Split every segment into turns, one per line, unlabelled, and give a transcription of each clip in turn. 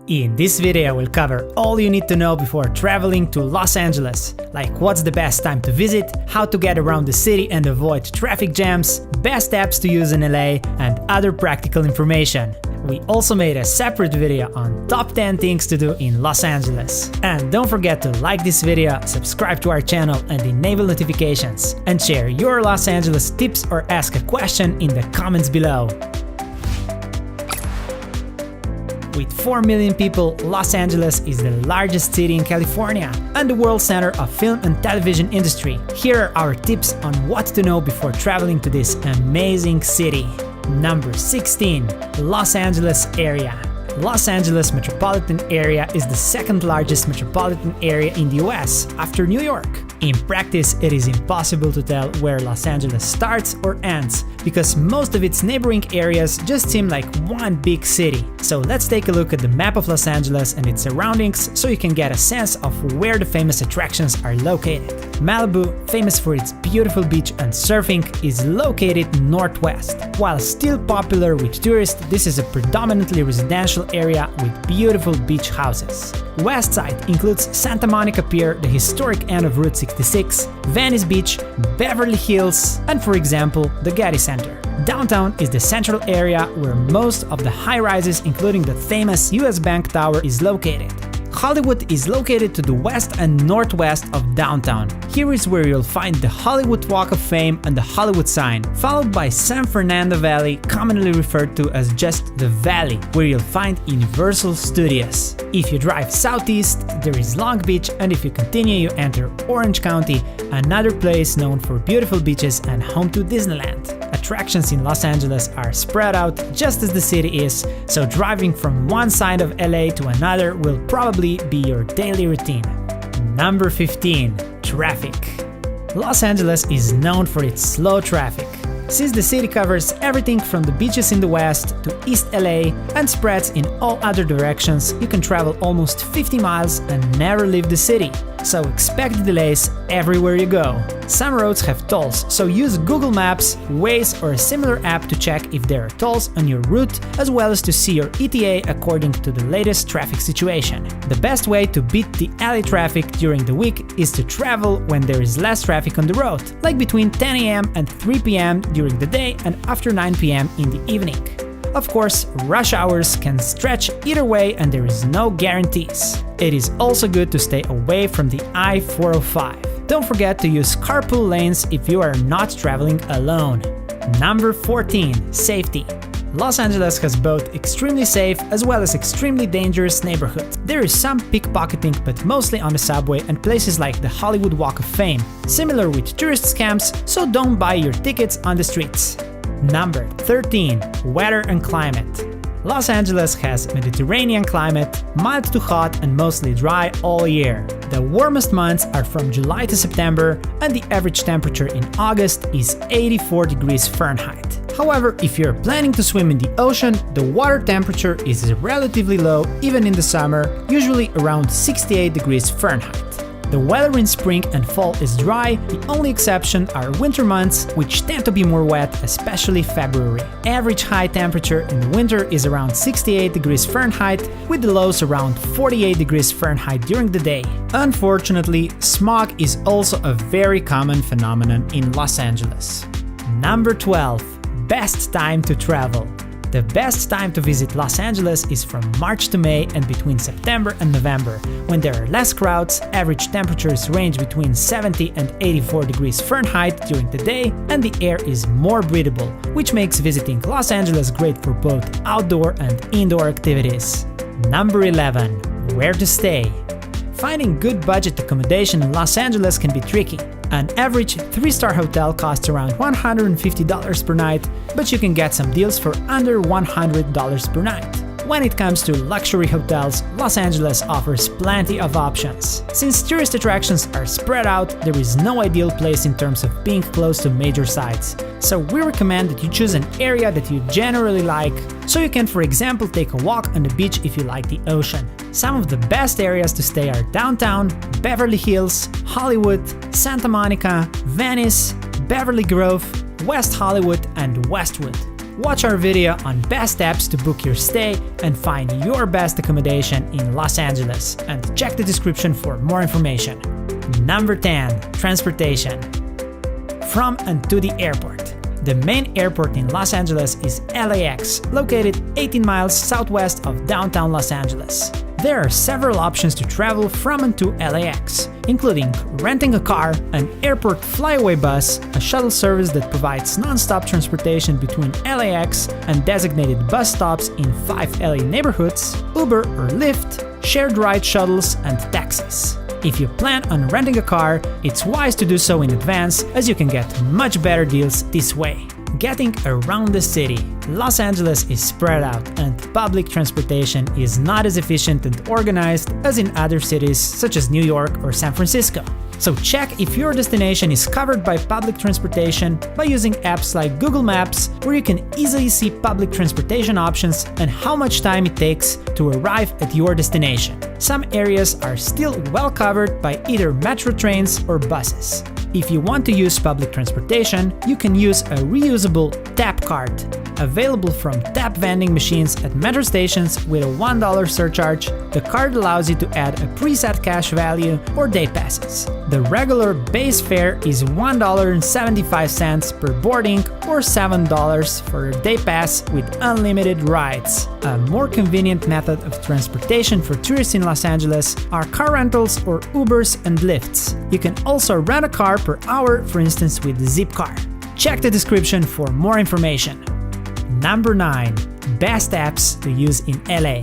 In this video we'll cover all you need to know before traveling to Los Angeles, like what's the best time to visit, how to get around the city and avoid traffic jams, best apps to use in LA, and other practical information. We also made a separate video on top 10 things to do in Los Angeles. And don't forget to like this video, subscribe to our channel and enable notifications, and share your Los Angeles tips or ask a question in the comments below. With 4 million people, Los Angeles is the largest city in California and the world center of film and television industry. Here are our tips on what to know before traveling to this amazing city. Number 16. Los Angeles area. Los Angeles metropolitan area is the second largest metropolitan area in the US, after New York. In practice, it is impossible to tell where Los Angeles starts or ends, because most of its neighboring areas just seem like one big city. So let's take a look at the map of Los Angeles and its surroundings so you can get a sense of where the famous attractions are located. Malibu, famous for its beautiful beach and surfing, is located northwest. While still popular with tourists, this is a predominantly residential area with beautiful beach houses. West side includes Santa Monica Pier, the historic end of Route 66, Venice Beach, Beverly Hills, and for example, the Getty Center. Downtown is the central area where most of the high-rises, including the famous US Bank Tower, is located. Hollywood is located to the west and northwest of downtown. Here is where you'll find the Hollywood Walk of Fame and the Hollywood sign, followed by San Fernando Valley, commonly referred to as just the Valley, where you'll find Universal Studios. If you drive southeast, there is Long Beach, and if you continue, you enter Orange County, another place known for beautiful beaches and home to Disneyland. Attractions in Los Angeles are spread out just as the city is, so driving from one side of LA to another will probably be your daily routine. Number 15. Traffic. Los Angeles is known for its slow traffic. Since the city covers everything from the beaches in the west to East LA and spreads in all other directions, you can travel almost 50 miles and never leave the city. So expect delays everywhere you go. Some roads have tolls, so use Google Maps, Waze or a similar app to check if there are tolls on your route, as well as to see your ETA according to the latest traffic situation. The best way to beat the alley traffic during the week is to travel when there is less traffic on the road, like between 10 AM and 3 PM during the day and after 9 PM in the evening. Of course, rush hours can stretch either way and there is no guarantees. It is also good to stay away from the I-405. Don't forget to use carpool lanes if you are not traveling alone. Number 14. Safety. Los Angeles has both extremely safe as well as extremely dangerous neighborhoods. There is some pickpocketing, but mostly on the subway and places like the Hollywood Walk of Fame, similar with tourist scams, so don't buy your tickets on the streets. Number 13. Weather and climate. Los Angeles has Mediterranean climate, mild to hot and mostly dry all year. The warmest months are from July to September, and the average temperature in August is 84 degrees Fahrenheit. However, if you're planning to swim in the ocean, the water temperature is relatively low even in the summer, usually around 68 degrees Fahrenheit. The weather in spring and fall is dry, the only exception are winter months, which tend to be more wet, especially February. Average high temperature in the winter is around 68 degrees Fahrenheit, with the lows around 48 degrees Fahrenheit during the day. Unfortunately, smog is also a very common phenomenon in Los Angeles. Number 12. Best time to travel. The best time to visit Los Angeles is from March to May and between September and November, when there are less crowds, average temperatures range between 70 and 84 degrees Fahrenheit during the day, and the air is more breathable, which makes visiting Los Angeles great for both outdoor and indoor activities. Number 11. Where to stay. Finding good budget accommodation in Los Angeles can be tricky. An average 3-star hotel costs around $150 per night, but you can get some deals for under $100 per night. When it comes to luxury hotels, Los Angeles offers plenty of options. Since tourist attractions are spread out, there is no ideal place in terms of being close to major sites. So we recommend that you choose an area that you generally like, so you can, for example, take a walk on the beach if you like the ocean. Some of the best areas to stay are downtown, Beverly Hills, Hollywood, Santa Monica, Venice, Beverly Grove, West Hollywood, and Westwood. Watch our video on best apps to book your stay and find your best accommodation in Los Angeles, and check the description for more information. Number 10. Transportation. From and to the airport. The main airport in Los Angeles is LAX, located 18 miles southwest of downtown Los Angeles. There are several options to travel from and to LAX, including renting a car, an airport flyaway bus, a shuttle service that provides non-stop transportation between LAX and designated bus stops in 5 LA neighborhoods, Uber or Lyft, shared ride shuttles, and taxis. If you plan on renting a car, it's wise to do so in advance, as you can get much better deals this way. Getting around the city. Los Angeles is spread out, and public transportation is not as efficient and organized as in other cities such as New York or San Francisco. So check if your destination is covered by public transportation by using apps like Google Maps, where you can easily see public transportation options and how much time it takes to arrive at your destination. Some areas are still well covered by either metro trains or buses. If you want to use public transportation, you can use a reusable tap card, available from tap vending machines at metro stations with a $1 surcharge. The card allows you to add a preset cash value or day passes. The regular base fare is $1.75 per boarding or $7 for a day pass with unlimited rides. A more convenient method of transportation for tourists in Los Angeles are car rentals or Ubers and Lyfts. You can also rent a car per hour, for instance with Zipcar. Check the description for more information. Number 9. Best apps to use in LA.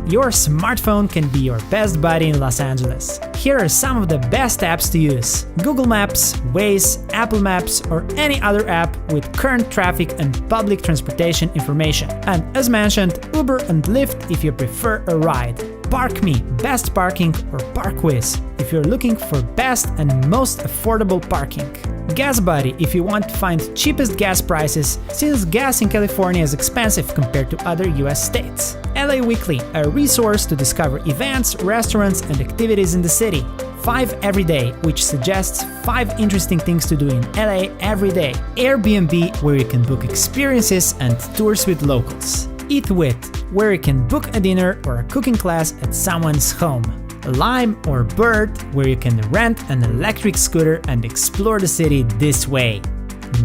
Your smartphone can be your best buddy in Los Angeles. Here are some of the best apps to use: Google Maps, Waze, Apple Maps, or any other app with current traffic and public transportation information. And as mentioned, Uber and Lyft if you prefer a ride. ParkMe, Best Parking, or ParkWiz if you're looking for best and most affordable parking. GasBuddy if you want to find cheapest gas prices, since gas in California is expensive compared to other US states. LA Weekly, a resource to discover events, restaurants, and activities in the city. 5 Everyday, which suggests 5 interesting things to do in LA every day. Airbnb, where you can book experiences and tours with locals. EatWith, where you can book a dinner or a cooking class at someone's home. Lime or Bird, where you can rent an electric scooter and explore the city this way.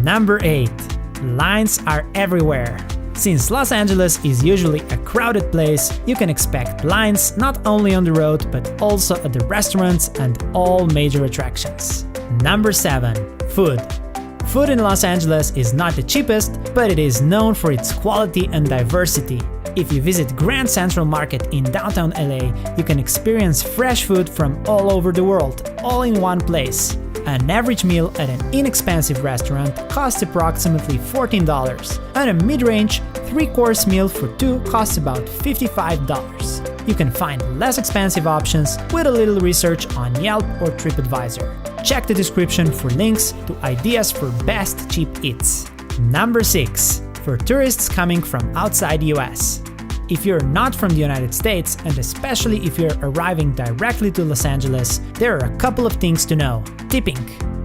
Number 8. Lines are everywhere. Since Los Angeles is usually a crowded place, you can expect lines not only on the road but also at the restaurants and all major attractions. Number 7. Food. Food in Los Angeles is not the cheapest, but it is known for its quality and diversity. If you visit Grand Central Market in downtown LA, you can experience fresh food from all over the world, all in one place. An average meal at an inexpensive restaurant costs approximately $14, and a mid-range 3-course meal for 2 costs about $55. You can find less expensive options with a little research on Yelp or TripAdvisor. Check the description for links to ideas for best cheap eats. Number 6. For tourists coming from outside US. If you're not from the United States, and especially if you're arriving directly to Los Angeles, there are a couple of things to know. Tipping.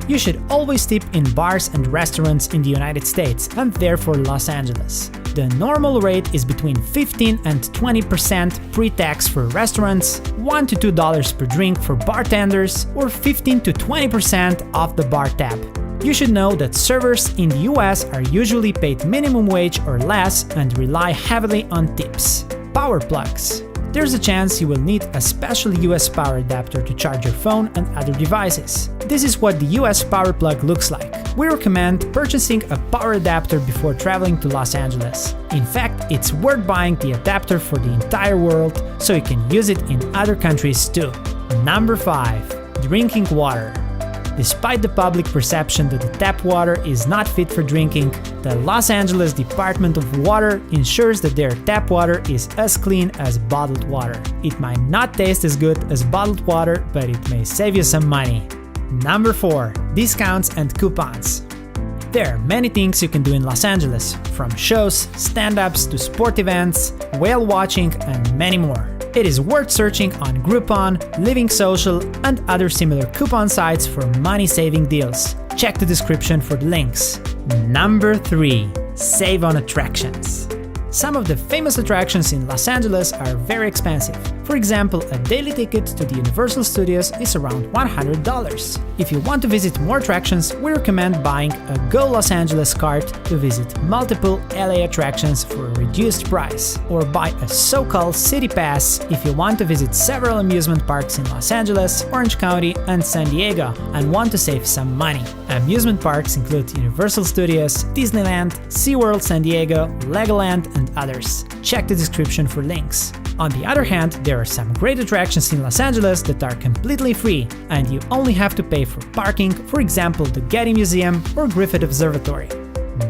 You should always tip in bars and restaurants in the United States, and therefore Los Angeles. The normal rate is between 15 and 20% pre-tax for restaurants, $1 to $2 per drink for bartenders, or 15 to 20% off the bar tab. You should know that servers in the US are usually paid minimum wage or less and rely heavily on tips. Power plugs. There's a chance you will need a special US power adapter to charge your phone and other devices. This is what the US power plug looks like. We recommend purchasing a power adapter before traveling to Los Angeles. In fact, it's worth buying the adapter for the entire world so you can use it in other countries too. Number 5. Drinking water. Despite the public perception that the tap water is not fit for drinking, the Los Angeles Department of Water ensures that their tap water is as clean as bottled water. It might not taste as good as bottled water, but it may save you some money. Number 4. Discounts and coupons. There are many things you can do in Los Angeles, from shows, stand-ups to sport events, whale watching, and many more. It is worth searching on Groupon, Living Social, and other similar coupon sites for money-saving deals. Check the description for the links. Number 3. Save on attractions. Some of the famous attractions in Los Angeles are very expensive. For example, a daily ticket to the Universal Studios is around $100. If you want to visit more attractions, we recommend buying a Go Los Angeles card to visit multiple LA attractions for a reduced price, or buy a so-called City Pass if you want to visit several amusement parks in Los Angeles, Orange County, and San Diego and want to save some money. Amusement parks include Universal Studios, Disneyland, SeaWorld San Diego, Legoland, and others. Check the description for links. On the other hand, there are some great attractions in Los Angeles that are completely free, and you only have to pay for parking, for example the Getty Museum or Griffith Observatory.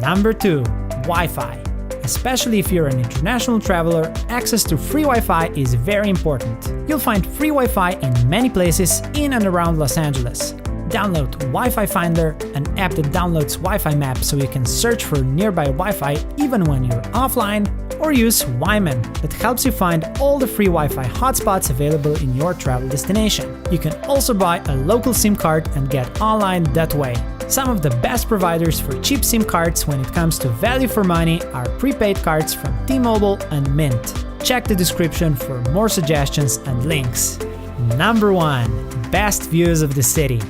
Number 2. Wi-Fi. Especially if you're an international traveler, access to free Wi-Fi is very important. You'll find free Wi-Fi in many places in and around Los Angeles. Download Wi-Fi Finder, an app that downloads Wi-Fi maps so you can search for nearby Wi-Fi even when you're offline, or use Wyman that helps you find all the free Wi-Fi hotspots available in your travel destination. You can also buy a local SIM card and get online that way. Some of the best providers for cheap SIM cards when it comes to value for money are prepaid cards from T-Mobile and Mint. Check the description for more suggestions and links. Number 1. Best views of the city.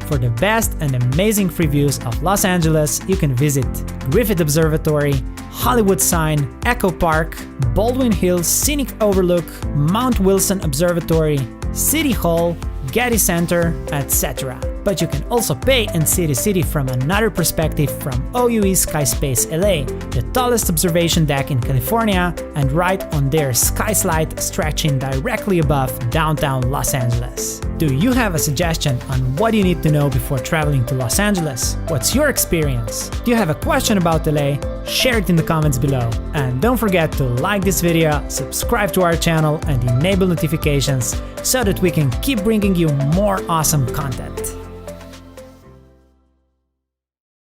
For the best and amazing free views of Los Angeles, you can visit Griffith Observatory, Hollywood Sign, Echo Park, Baldwin Hills Scenic Overlook, Mount Wilson Observatory, City Hall, Getty Center, etc. But you can also pay and see the city from another perspective from OUE SkySpace LA, the tallest observation deck in California, and right on their Sky Slide stretching directly above downtown Los Angeles. Do you have a suggestion on what you need to know before traveling to Los Angeles? What's your experience? Do you have a question about LA? Share it in the comments below. And don't forget to like this video, subscribe to our channel, and enable notifications so that we can keep bringing you more awesome content.